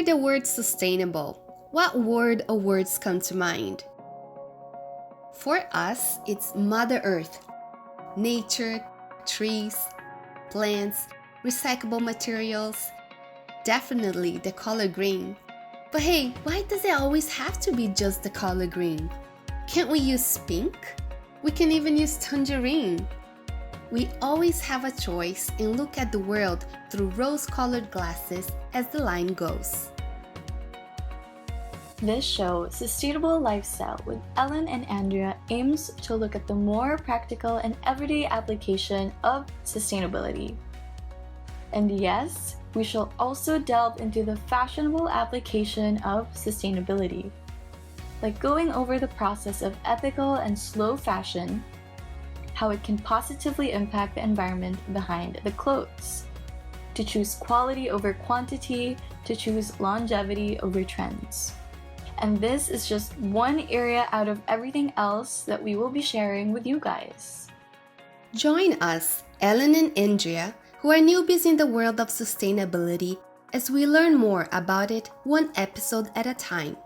hear the word sustainable, what word or words come to mind? For us, it's Mother Earth, nature, trees, plants, recyclable materials, definitely the color green. But hey, why does it always have to be just the color green? Can't we use pink? We can even use tangerine. We always have a choice and look at the world through rose-colored glasses, as the line goes. This show, Sustainable Lifestyle with Ellen and Andrea, aims to look at the more practical and everyday application of sustainability. And yes, we shall also delve into the fashionable application of sustainability, like going over the process of ethical and slow fashion, how it can positively impact the environment behind the clothes, to choose quality over quantity, to choose longevity over trends. And this is just one area out of everything else that we will be sharing with you guys. Join us, Ellen and Andrea, who are newbies in the world of sustainability, as we learn more about it one episode at a time.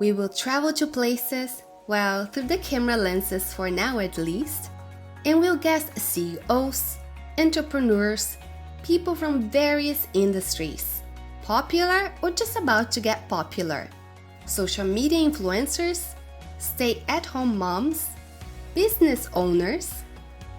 We will travel to places, well, through the camera lenses for now at least, and we'll guest CEOs, entrepreneurs, people from various industries, popular or just about to get popular, social media influencers, stay-at-home moms, business owners,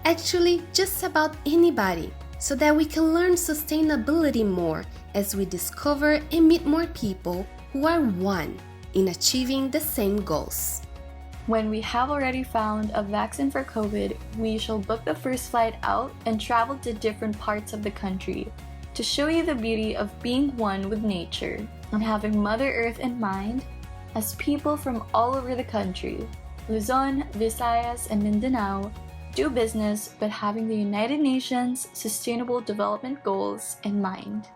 actually just about anybody, so that we can learn sustainability more as we discover and meet more people who are one in achieving the same goals. When we have already found a vaccine for COVID, we shall book the first flight out and travel to different parts of the country to show you the beauty of being one with nature and having Mother Earth in mind as people from all over the country, Luzon, Visayas, and Mindanao, do business but having the United Nations Sustainable Development Goals in mind.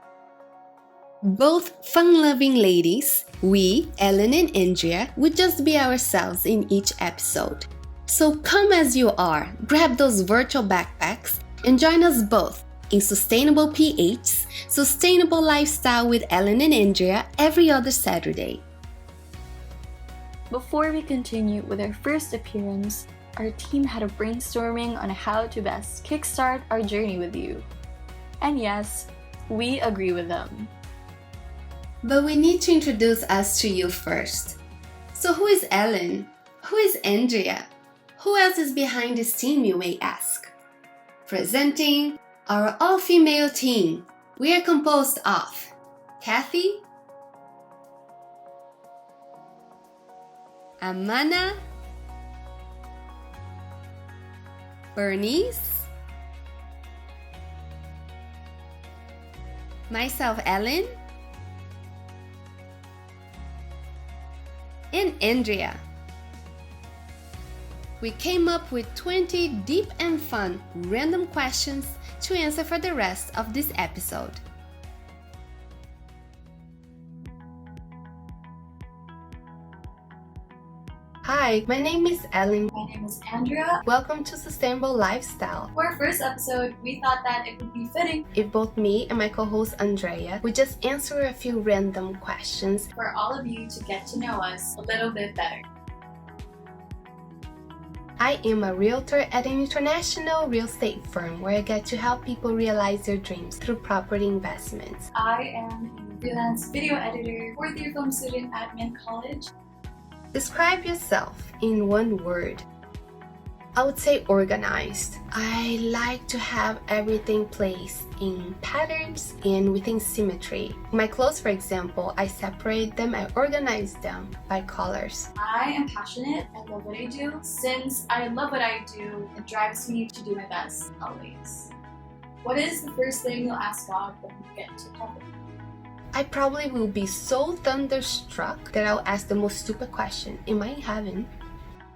Both fun-loving ladies, we, Ellen and Andrea, would just be ourselves in each episode. So come as you are, grab those virtual backpacks, and join us both in SustainablePH's Sustainable Lifestyle with Ellen and Andrea every other Saturday. Before we continue with our first appearance, our team had a brainstorming on how to best kickstart our journey with you. And yes, we agree with them. But we need to introduce us to you first. So who is Ellen? Who is Andrea? Who else is behind this team, you may ask? Presenting our all-female team. We are composed of Kathy, Amana, Bernice, myself, Ellen, and Andrea. We came up with 20 deep and fun random questions to answer for the rest of this episode. Hi, my name is Ellen. My name is Andrea. Welcome to Sustainable Lifestyle. For our first episode, we thought that it would be fitting if both me and my co-host Andrea would just answer a few random questions for all of you to get to know us a little bit better. I am a realtor at an international real estate firm where I get to help people realize their dreams through property investments. I am a freelance video editor, fourth-year film student at Mint College. Describe yourself in one word. I would say organized. I like to have everything placed in patterns and within symmetry. My clothes, for example, I separate them, I organize them by colors. I am passionate. I love what I do. Since I love what I do, it drives me to do my best always. What is the first thing you'll ask God when you get to heaven? I probably will be so thunderstruck that I'll ask the most stupid question. Am I in heaven?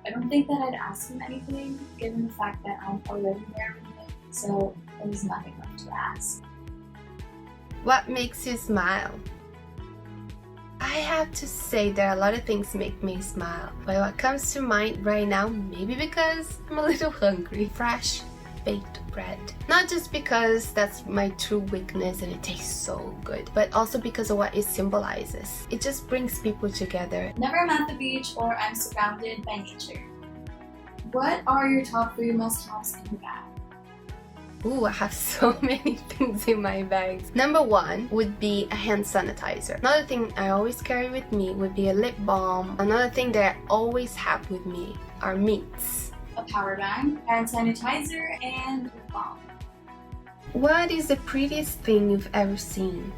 I don't think that I'd ask him anything, given the fact that I'm already there with him, so there's nothing left to ask. What makes you smile? I have to say that a lot of things make me smile, but what comes to mind right now, maybe because I'm a little hungry. Fresh baked bread. Not just because that's my true weakness and it tastes so good, but also because of what it symbolizes. It just brings people together. Never I'm at the beach or I'm surrounded by nature. What are your top 3 must-haves in your bag? Ooh, I have so many things in my bags. Number 1 would be a hand sanitizer. Another thing I always carry with me would be a lip balm. Another thing that I always have with me are mints. A power bank, hand sanitizer, and lip balm. What is the prettiest thing you've ever seen?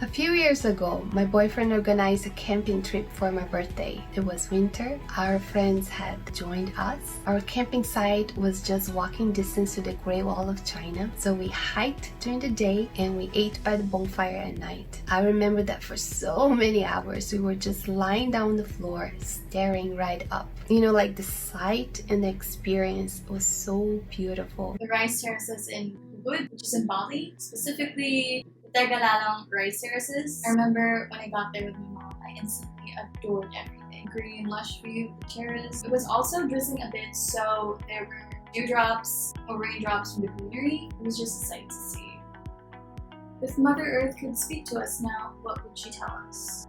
A few years ago, my boyfriend organized a camping trip for my birthday. It was winter. Our friends had joined us. Our camping site was just walking distance to the Great Wall of China. So we hiked during the day and we ate by the bonfire at night. I remember that for so many hours, we were just lying down on the floor, staring right up. You know, like the sight and the experience was so beautiful. The rice terraces in Ubud, which is in Bali, specifically Tegalalang rice terraces. I remember when I got there with my mom, I instantly adored everything. Green, lush view of the terrace. It was also drizzling a bit, so there were dewdrops or raindrops from the greenery. It was just a sight to see. If Mother Earth could speak to us now, what would she tell us?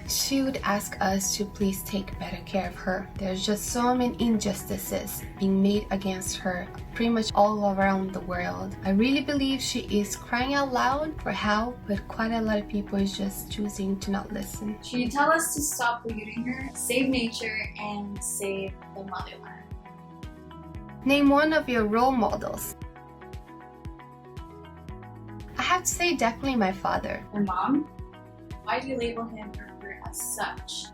She would ask us to please take better care of her. There's just so many injustices being made against her pretty much all around the world. I really believe she is crying out loud for help, but quite a lot of people is just choosing to not listen. She'd tell us to stop polluting her, save nature, and save the motherland. Name one of your role models. I have to say definitely my father. My mom? Why do you label him or her as such?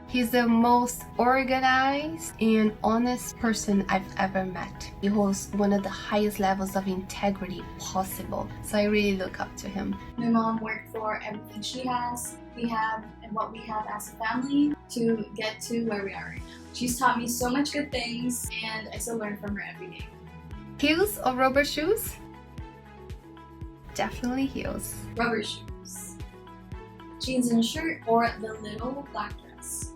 He's the most organized and honest person I've ever met. He holds one of the highest levels of integrity possible, so I really look up to him. My mom worked for everything she has, we have, and what we have as a family to get to where we are right now. She's taught me so much good things, and I still learn from her every day. Heels or rubber shoes? Definitely heels. Rubber shoes. Jeans and shirt or the little black dress?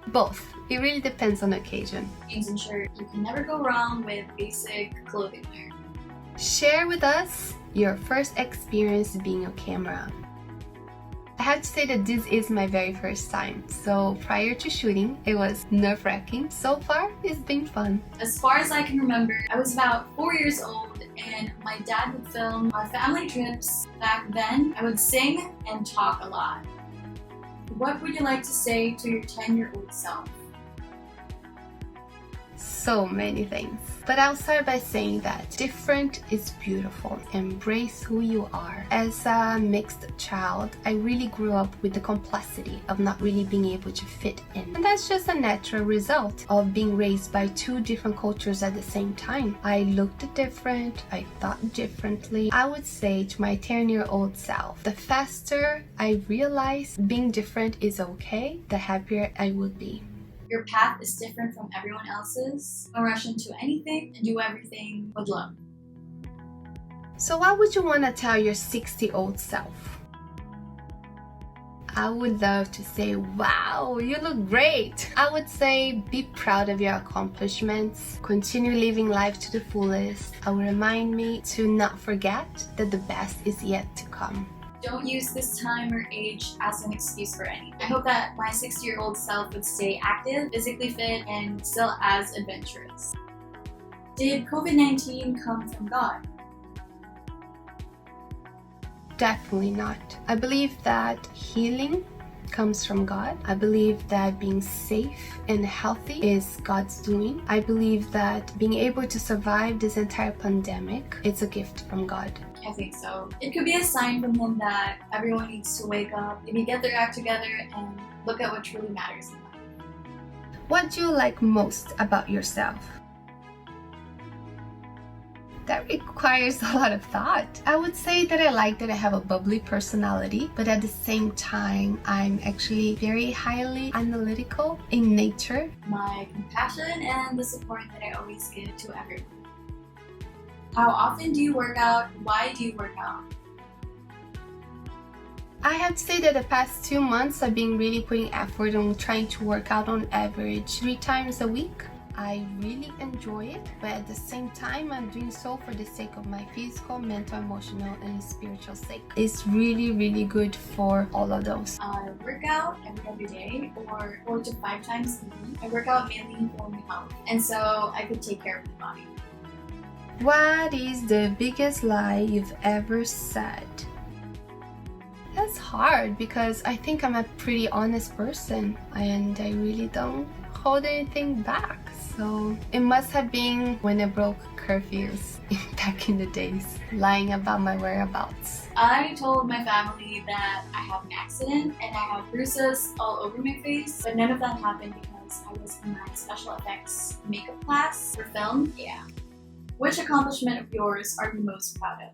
Both. It really depends on the occasion. Jeans and shirt. You can never go wrong with basic clothing wear. Share with us your first experience being on camera. I have to say that this is my very first time, so prior to shooting, it was nerve-wracking. So far, it's been fun. As far as I can remember, I was about 4 years old and my dad would film our family trips. Back then, I would sing and talk a lot. What would you like to say to your 10-year-old self? So many things. But I'll start by saying that different is beautiful. Embrace who you are. As a mixed child, I really grew up with the complexity of not really being able to fit in. And that's just a natural result of being raised by two different cultures at the same time. I looked different, I thought differently. I would say to my 10-year-old self, the faster I realized being different is okay, the happier I would be. Your path is different from everyone else's. Don't rush into anything and do everything with love. So what would you want to tell your 60-year-old self? I would love to say, wow, you look great. I would say be proud of your accomplishments. Continue living life to the fullest. I would remind me to not forget that the best is yet to come. Don't use this time or age as an excuse for anything. I hope that my 60-year-old self would stay active, physically fit, and still as adventurous. Did COVID-19 come from God? Definitely not. I believe that healing comes from God. I believe that being safe and healthy is God's doing. I believe that being able to survive this entire pandemic is a gift from God. I think so. It could be a sign from him that everyone needs to wake up, maybe get their act together, and look at what truly matters in life. What do you like most about yourself? That requires a lot of thought. I would say that I like that I have a bubbly personality, but at the same time, I'm actually very highly analytical in nature. My compassion and the support that I always give to everyone. How often do you work out? Why do you work out? I have to say that the past 2 months I've been really putting effort on trying to work out on average 3 times a week. I really enjoy it, but at the same time, I'm doing so for the sake of my physical, mental, emotional, and spiritual sake. It's really, really good for all of those. I work out every other day or 4 to 5 times a week. I work out mainly for my health, and so I could take care of my body. What is the biggest lie you've ever said? That's hard because I think I'm a pretty honest person and I really don't hold anything back. So it must have been when I broke curfews back in the days, lying about my whereabouts. I told my family that I have an accident and I have bruises all over my face, but none of that happened because I was in my special effects makeup class for film. Yeah. Which accomplishment of yours are you most proud of?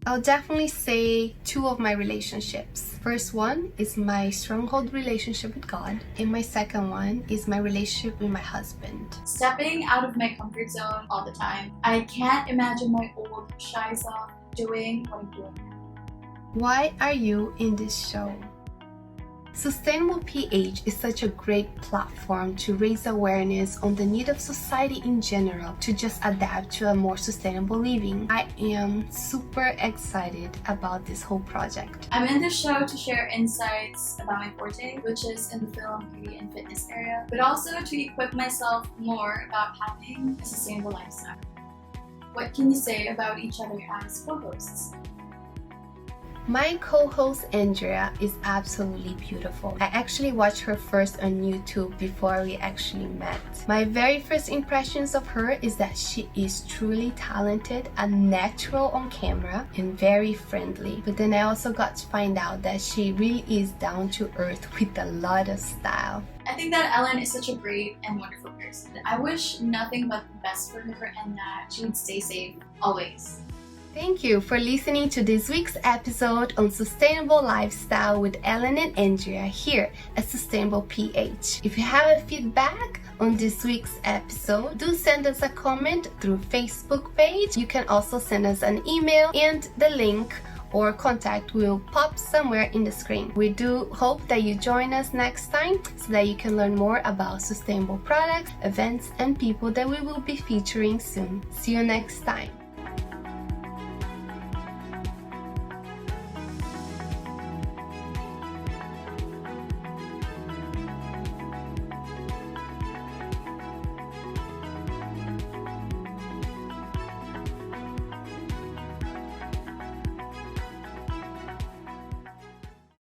I'll definitely say 2 of my relationships. First one is my stronghold relationship with God, and my second one is my relationship with my husband. Stepping out of my comfort zone all the time. I can't imagine my old shy self doing what I'm doing now. Why are you in this show? SustainablePH is such a great platform to raise awareness on the need of society in general to just adapt to a more sustainable living. I am super excited about this whole project. I'm in this show to share insights about my forte, which is in the film, beauty, and fitness area, but also to equip myself more about having a sustainable lifestyle. What can you say about each other as co-hosts? My co-host Andrea is absolutely beautiful. I actually watched her first on YouTube before we actually met. My very first impressions of her is that she is truly talented, a natural on camera, and very friendly. But then I also got to find out that she really is down to earth with a lot of style. I think that Ellen is such a great and wonderful person. I wish nothing but the best for her and that she would stay safe always. Thank you for listening to this week's episode on Sustainable Lifestyle with Ellen and Andrea here at SustainablePH. If you have a feedback on this week's episode, do send us a comment through Facebook page. You can also send us an email and the link or contact will pop somewhere in the screen. We do hope that you join us next time so that you can learn more about sustainable products, events, and people that we will be featuring soon. See you next time.